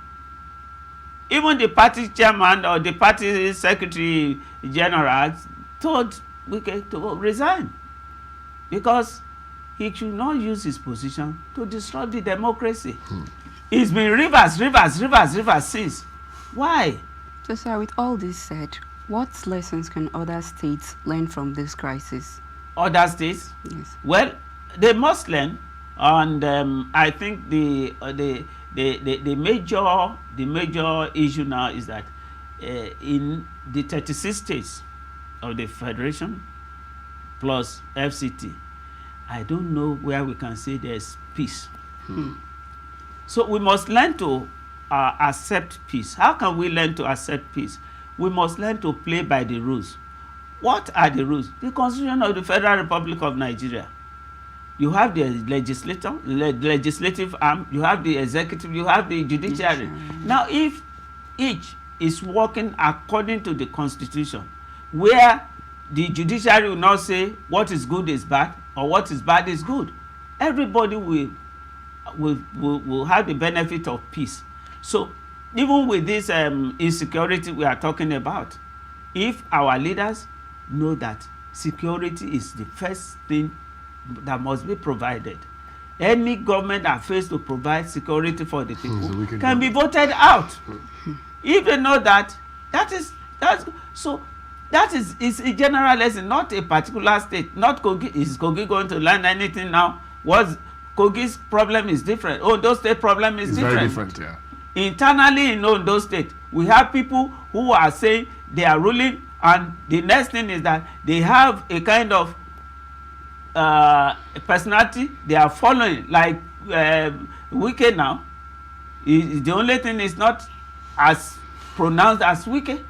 Even the party chairman or the party secretary general told Wike to resign, because he should not use his position to disrupt the democracy. It's been rivers since. Why? So, sir, with all this said, what lessons can other states learn from this crisis? Other states? Yes. Well, they must learn, and I think the major issue now is that in the 36 states of the Federation plus FCT, I don't know where we can say there's peace. So we must learn to accept peace. How can we learn to accept peace? We must learn to play by the rules. What are the rules? The Constitution of the Federal Republic of Nigeria. You have the legislative arm, you have the executive, you have the judiciary. Now, if each is working according to the Constitution, where the judiciary will not say what is good is bad or what is bad is good, everybody will have the benefit of peace. So even with this insecurity we are talking about, if our leaders know that security is the first thing that must be provided, any government that fails to provide security for the people can be voted out. If they know that, it's a general lesson, not a particular state. Not Kogi. Is Kogi going to learn anything now? Kogi's problem is different. Ondo State problem is different. Very different, yeah. Internally in Ondo State, we have people who are saying they are ruling, and the next thing is that they have a kind of personality they are following, like Wike now. The only thing is not as pronounced as Wike.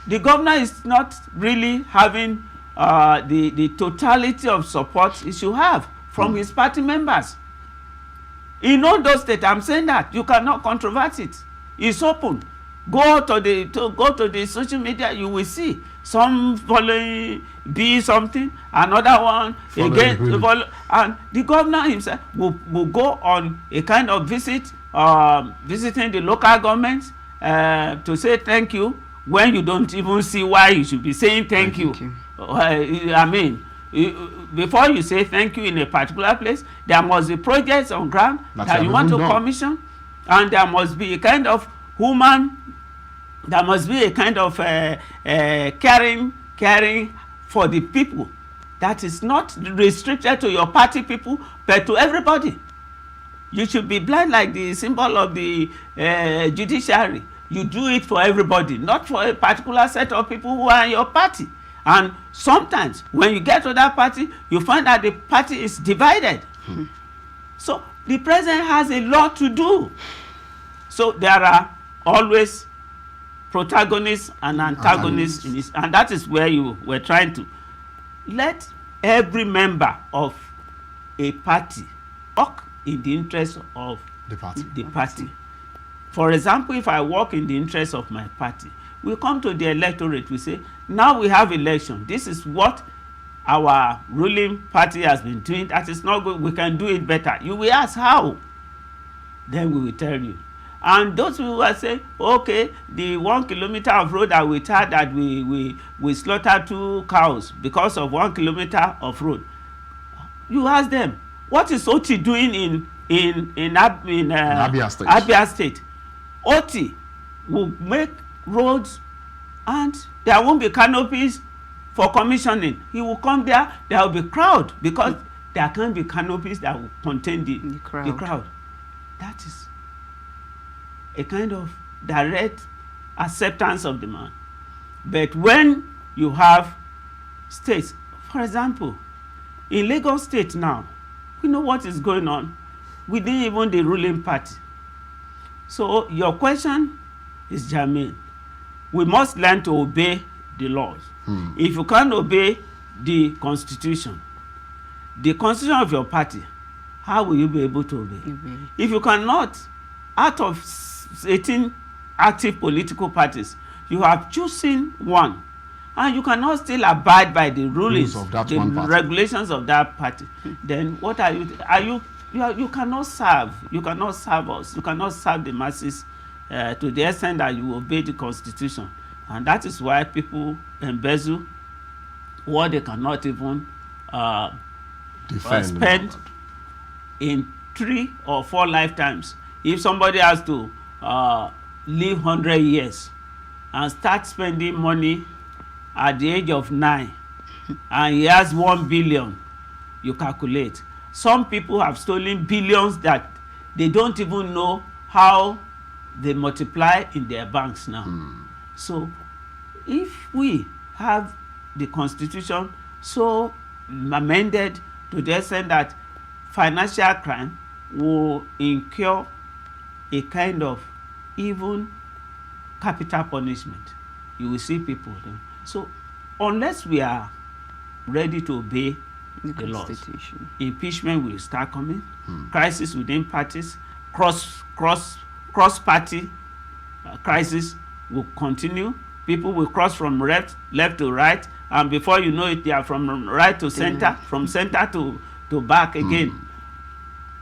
The governor is not really having the totality of support he should have from his party members. In all those states, I'm saying that you cannot controvert it. It's open. Go to the social media, you will see some following B something, another one again, and the governor himself will go on a kind of visit, visiting the local governments to say thank you, when you don't even see why you should be saying thank you. I mean, before you say thank you in a particular place, there must be projects on ground that you want to commission, and there must be a kind of there must be a kind of caring for the people that is not restricted to your party people but to everybody. You should be blind like the symbol of the judiciary. You do it for everybody, not for a particular set of people who are in your party. And sometimes when you get to that party, you find that the party is divided. So the president has a lot to do. So there are always protagonists and antagonists in this, and that is where you were trying to let every member of a party work in the interest of The party. the party. For example, if I work in the interest of my party, we come to the electorate, we say, now we have election. This is what our ruling party has been doing. That is not good. We can do it better. You will ask how. Then we will tell you. And those people will say, okay, the 1 kilometer of road that we had, that we slaughtered 2 cows because of 1 kilometer of road. You ask them, what is OT doing in Abia State? Abia State? OT will make roads and there won't be canopies for commissioning. He will come there, there will be crowd because there can't be canopies that will contain the crowd. That is a kind of direct acceptance of the man. But when you have states, for example, in Lagos State now, we know what is going on within even the ruling party. So your question is germane. We must learn to obey the laws. If you can't obey the constitution of your party, how will you be able to obey? If you cannot, out of 18 active political parties, you have chosen one, and you cannot still abide by the rulings of that the one party. regulations of that party, then what are you? You cannot serve. You cannot serve us. You cannot serve the masses to the extent that you obey the constitution, and that is why people embezzle what they cannot even spend in 3 or 4 lifetimes. If somebody has to live 100 years and start spending money at the age of 9 and he has 1 billion, you calculate. Some people have stolen billions that they don't even know how they multiply in their banks now. So if we have the constitution so amended to the extent that financial crime will incur a kind of even capital punishment, you will see people doing. So unless we are ready to obey the laws, impeachment will start coming, crisis within parties, cross party crisis will continue. People will cross from left to right, and before you know it, they are from right to center, from center to back again.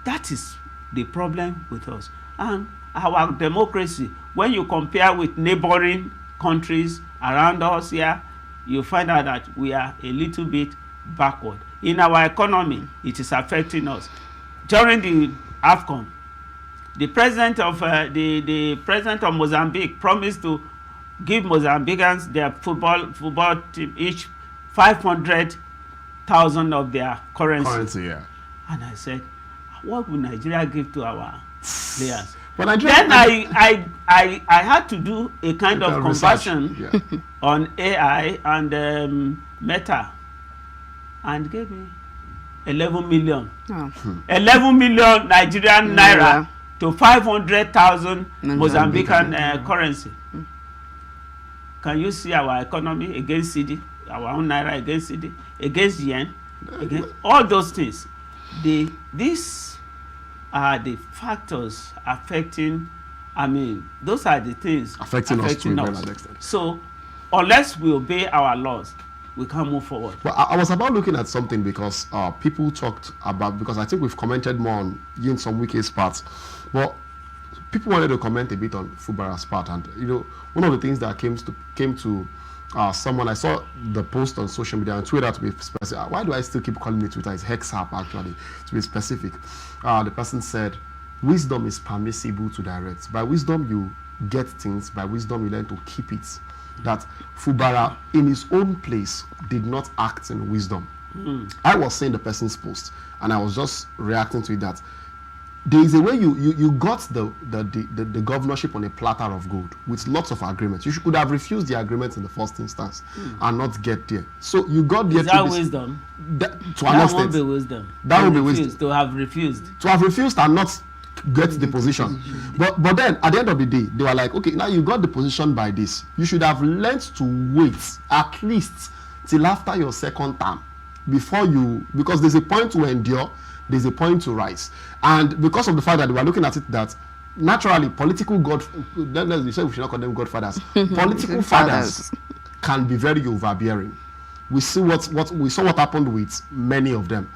That is the problem with us. And our democracy, when you compare with neighboring countries around us here, you find out that we are a little bit backward. In our economy, it is affecting us. During the AFCON, the president of the president of Mozambique promised to give Mozambicans their football team each 500,000 of their currency. Yeah. And I said, what will Nigeria give to our players? But Nigeria, then I had to do a kind of conversion on AI and Meta, and gave me 11 million. 11 million Nigerian naira to 500,000 Mozambican currency. Can you see our economy against CD, our own naira against CD, against yen, against all those things? These are the factors affecting, those are the things affecting us to a large extent. So unless we obey our laws, we can't move forward. Well, I was about looking at something because people talked about, because I think we've commented more on in some Wike's parts, but people wanted to comment a bit on Fubara's part. And one of the things that came to someone, I saw the post on social media and Twitter, to be specific. Why do I still keep calling it Twitter? It's Hexapp, actually, to be specific. The person said, wisdom is permissible to direct. By wisdom, you get things. By wisdom, you learn to keep it. That Fubara, in his own place, did not act in wisdom. I was saying the person's post, and I was just reacting to it that there is a way you got the governorship on a platter of gold with lots of agreements. You could have refused the agreements in the first instance and not get there. So you got there. Is that wisdom? That won't be wisdom. That would be wisdom. To have refused. To have refused and not get the position. But then at the end of the day, they were like, okay, now you got the position by this. You should have learned to wait at least till after your second term before you, because there's a point to endure, there's a point to rise. And because of the fact that we are looking at it that naturally political you say we should not call them godfathers. Political fathers can be very overbearing. We see we saw what happened with many of them.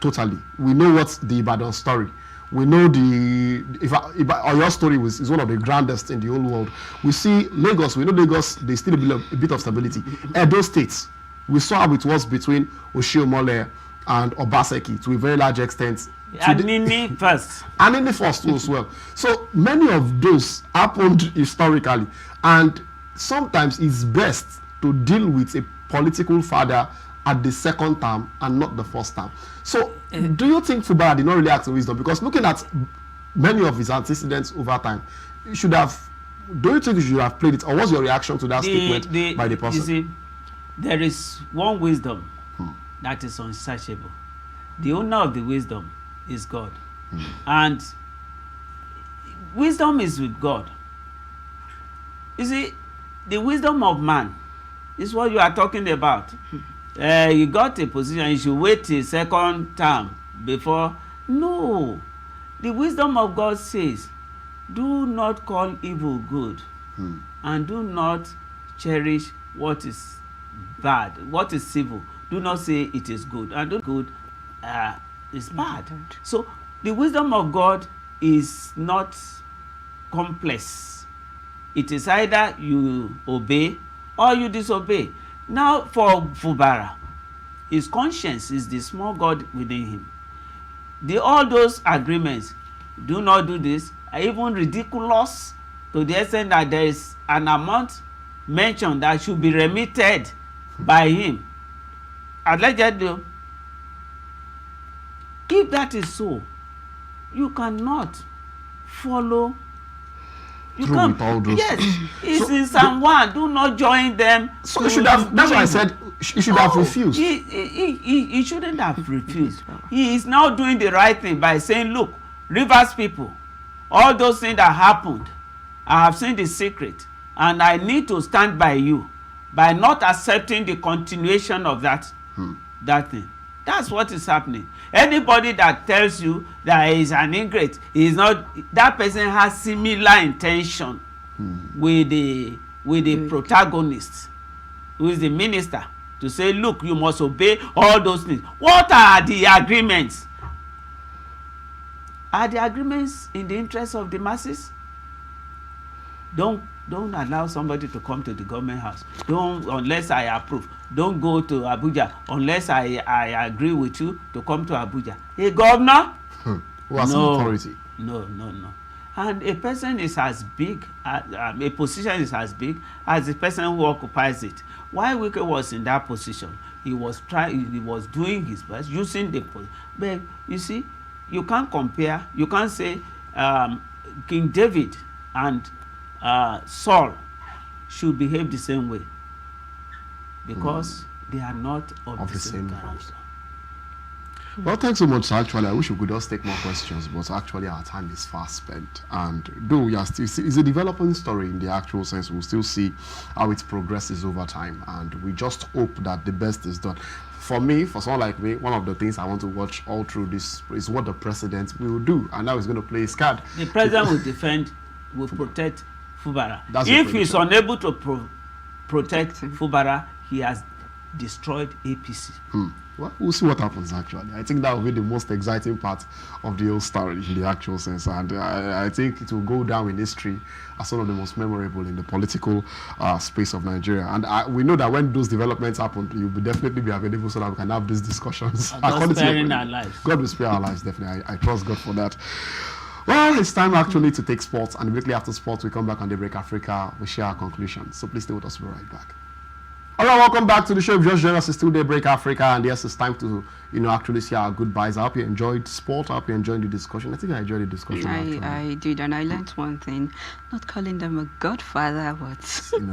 Totally. We know what's the Ibadan story. We know your story is one of the grandest in the whole world. We see Lagos. We know Lagos. There's still a bit of stability. Edo States. We saw how it was between Oshiomhole and Obaseki to a very large extent. Anini first. Anini first too as well. So many of those happened historically, and sometimes it's best to deal with a political father at the second term and not the first term. So do you think Fubara did not really act in wisdom? Because looking at many of his antecedents over time, do you think you should have played it, or what's your reaction to that statement by the person? You see, there is one wisdom that is unsearchable. The owner of the wisdom is God. And wisdom is with God. You see, the wisdom of man is what you are talking about. You got a position, you should wait a second term before. No. The wisdom of God says, do not call evil good, and do not cherish what is bad, what is evil. Do not say it is good, and do good is bad. So the wisdom of God is not complex. It is either you obey or you disobey. Now for Fubara, his conscience is the small God within him. All those agreements, do not do this, are even ridiculous to the extent that there is an amount mentioned that should be remitted by him. Allegedly, if that is so, you cannot follow. You can't. Yes, it's in Psalm 1. Do not join them. So you should have. That's why I said you should have refused. He shouldn't have refused. He is now doing the right thing by saying, "Look, Rivers people, all those things that happened, I have seen the secret, and I need to stand by you by not accepting the continuation of that thing." That's what is happening. Anybody that tells you that he is an ingrate, he is not. That person has similar intention with the protagonist, who is the minister, to say, look, you must obey all those things. What are the agreements? Are the agreements in the interest of the masses? Don't allow somebody to come to the government house. Don't, unless I approve. Don't go to Abuja unless I agree with you to come to Abuja. A governor? Who has authority? No. And a person is as big, a position is as big as the person who occupies it. While Wike was in that position, he was doing his best, using the position. But you see, you can't compare. You can't say King David and Saul should behave the same way, because they are not of the same character. Well, thanks so much. Actually, I wish we could just take more questions, but actually our time is fast spent. And though we are still, it's a developing story in the actual sense, we'll still see how it progresses over time. And we just hope that the best is done. For me, for someone like me, one of the things I want to watch all through this is what the president will do. And now he's going to play his card. The president will protect Fubara. If he's unable to protect Fubara, he has destroyed APC. Well, we'll see what happens actually. I think that will be the most exciting part of the whole story in the actual sense. And I think it will go down in history as one of the most memorable in the political space of Nigeria. And we know that when those developments happen, you'll definitely be available so that we can have these discussions. God sparing our lives. God will spare our lives, definitely. I trust God for that. Well, it's time actually to take sports, and immediately after sports, we come back on Daybreak Africa. We share our conclusions. So please stay with us. We'll be right back. All right, welcome back to the show. If you just joined us, it's still Daybreak Africa, and yes, it's time to, actually see our goodbyes. I hope you enjoyed sport. I hope you enjoyed the discussion. I think I enjoyed the discussion. I did, and I learned one thing: not calling them a godfather, but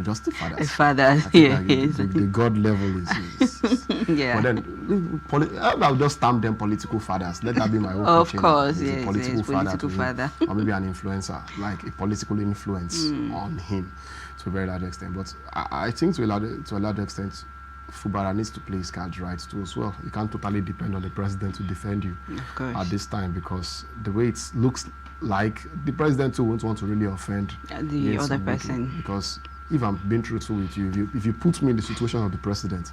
just a father. A father, yes. The God level is yeah. But then I'll just stamp them political fathers. Let that be my own. Of course, yes, political father. Or maybe an influencer, like a political influence on him. To a very large extent, but I think to a large extent, Fubara needs to play his cards right too as well. You can't totally depend on the president to defend you at this time, because the way it looks like, the president too won't want to really offend the other person. Because if I'm being truthful with you, if you put me in the situation of the president,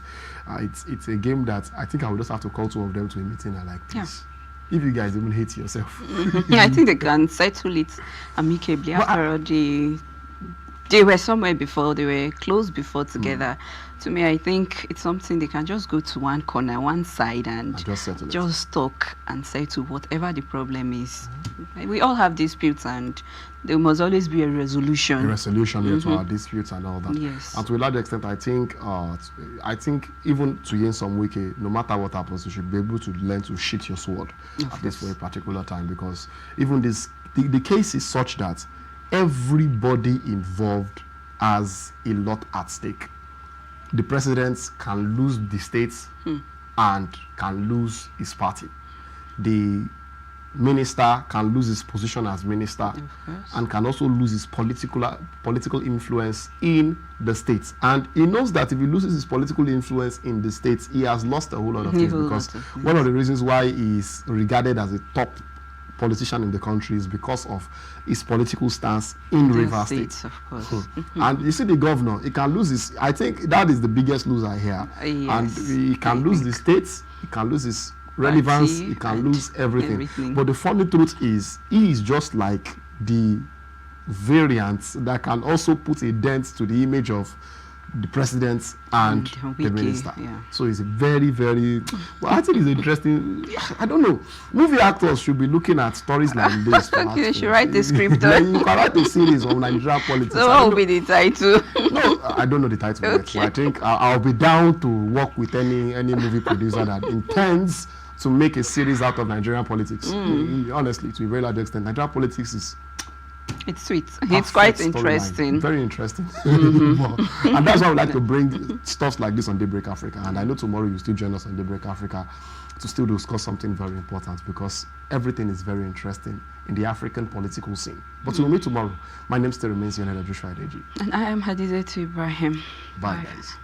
it's a game that I think I would just have to call two of them to a meeting and like, please, if you guys even hate yourself. Yeah, I think they can settle it amicably. After all, they were somewhere before, they were close before together. To me, I think it's something they can just go to one corner, one side, and just talk and settle whatever the problem is. We all have disputes, and there must always be a resolution. To our disputes and all that. Yes. And to a large extent, I think even to Nyesom Wike, no matter what happens, you should be able to learn to shoot your sword at least for a particular time, because even the case is such that everybody involved has a lot at stake. The president can lose the states and can lose his party. The minister can lose his position as minister and can also lose his political influence in the states. And he knows that if he loses his political influence in the states, he has lost a whole lot of things, because one of the reasons why he is regarded as a top politician in the country is because of his political stance in Rivers State. Of course. And you see the governor, he can lose his, I think that is the biggest loser here. Yes, and he can lose the states, he can lose his relevance, he can lose everything. But the funny truth is, he is just like the variant that can also put a dent to the image of the president and the minister. So it's a very, very, well, I think it's interesting. I don't know. Movie actors should be looking at stories like this. They should write the script. You can write a series on Nigerian politics. So what will be the title? No, I don't know the title yet. So I think I'll be down to work with any movie producer that intends to make a series out of Nigerian politics. Honestly, to a very large extent, Nigerian politics is, it's sweet. It's quite interesting. Very interesting. And that's why I would like to bring stuff like this on Daybreak Africa. And I know tomorrow you still join us on Daybreak Africa to still discuss something very important, because everything is very interesting in the African political scene. But we'll meet tomorrow. My name still remains Ikhonede. And I am Hadiza to Ibrahim. Bye, guys.